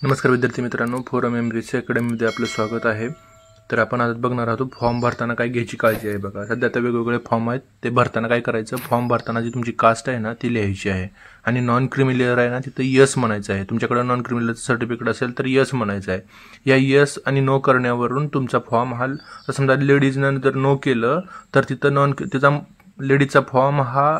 नमस्कार विद्यार्थी मित्रांनो, फोरम एमबीसी अकॅडमीमध्ये आपलं स्वागत आहे। तर आपण आज बघणार आहोत फॉर्म भरताना काय घ्यायची काळजी आहे। बघा, सध्या आता वेगवेगळे फॉर्म आहेत, ते भरताना काय करायचं, फॉर्म भरताना जी तुमची कास्ट आहे ना ती लिहायची आहे आणि नॉन क्रिमिलियर आहे ना तिथं यस म्हणायचं आहे। तुमच्याकडे नॉन क्रिमिलियरचं सर्टिफिकेट असेल तर यस म्हणायचं आहे। या यस आणि नो करण्यावरून तुमचा फॉर्म हा समजा लेडीजनं जर नो केलं तर तिथं त्याचा लेडीजचा फॉर्म हा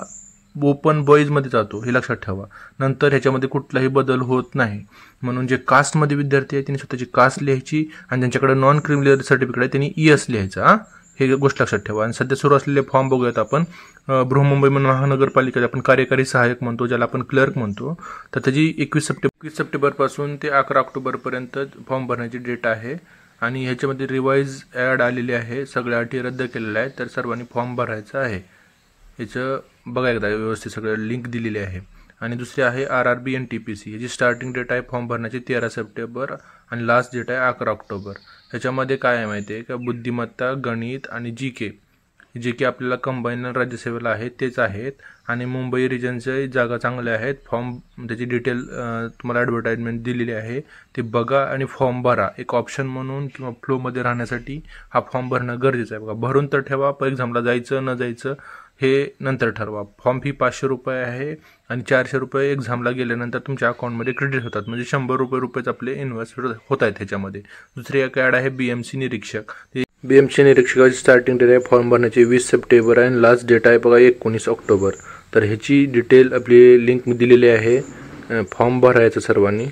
ओपन बॉईजमध्ये जातो, हे लक्षात ठेवा। नंतर ह्याच्यामध्ये कुठलाही बदल होत नाही। म्हणून जे कास्टमध्ये विद्यार्थी आहेत त्यांनी स्वतःची कास्ट लिहायची आणि ज्यांच्याकडे नॉन क्रिमिलियर सर्टिफिकेट आहे त्यांनी यस लिहायचं, हे गोष्ट लक्षात ठेवा। आणि सध्या सुरू असलेले फॉर्म बघूयात आपण। बृहन्मुंबई महानगरपालिका आपण कार्यकारी सहाय्यक म्हणतो, ज्याला आपण क्लर्क म्हणतो, तर त्याची 21 सप्टेंबर पासून ते 11 ऑक्टोबर पर्यंत फॉर्म भरण्याची डेट आहे। आणि ह्याच्यामध्ये रिवाइज ॲड आलेली आहे, सगळ्या अटी रद्द केलेल्या आहेत, तर सर्वांनी फॉर्म भरायचा आहे। याचं बघा एकदा व्यवस्थित सगळं लिंक दिलेली आहे। आणि दुसरी आहे RRB आणि TPC, याची स्टार्टिंग डेट आहे फॉर्म भरण्याची 13 सप्टेंबर आणि लास्ट डेट आहे 11 ऑक्टोबर। ह्याच्यामध्ये काय आहे माहिती आहे का, बुद्धिमत्ता, गणित आणि GK जे की आपल्याला कंबाईन राज्यसेवेला आहेत तेच आहेत। आणि मुंबई रिजनचे जागा चांगल्या आहेत। फॉर्म त्याची डिटेल तुम्हाला ॲडव्हर्टाइजमेंट दिलेली आहे, ते बघा आणि फॉर्म भरा। एक ऑप्शन म्हणून किंवा फ्लोमध्ये राहण्यासाठी हा फॉर्म भरणं गरजेचं आहे। बघा, भरून तर ठेवा, एक्झामला जायचं न जायचं हे नंतर ठरवा। फॉर्म फी 500 रुपये आहे आणि 400 रुपये एक्झामला गेल्यानंतर तुमच्या अकाउंटमध्ये क्रेडिट होतात, म्हणजे 100 रुपयेच आपले इन्व्हेस्ट होत आहेत ह्याच्यामध्ये। दुसरी एक ॲड आहे BMC निरीक्षक। BMC निरीक्षकाची स्टार्टिंग डेट आहे फॉर्म भरण्याची 20 सप्टेंबर आहे आणि लास्ट डेट आहे बघा 19 ऑक्टोबर। तर ह्याची डिटेल आपली लिंक दिलेली आहे, फॉर्म भरायचं सर्वांनी।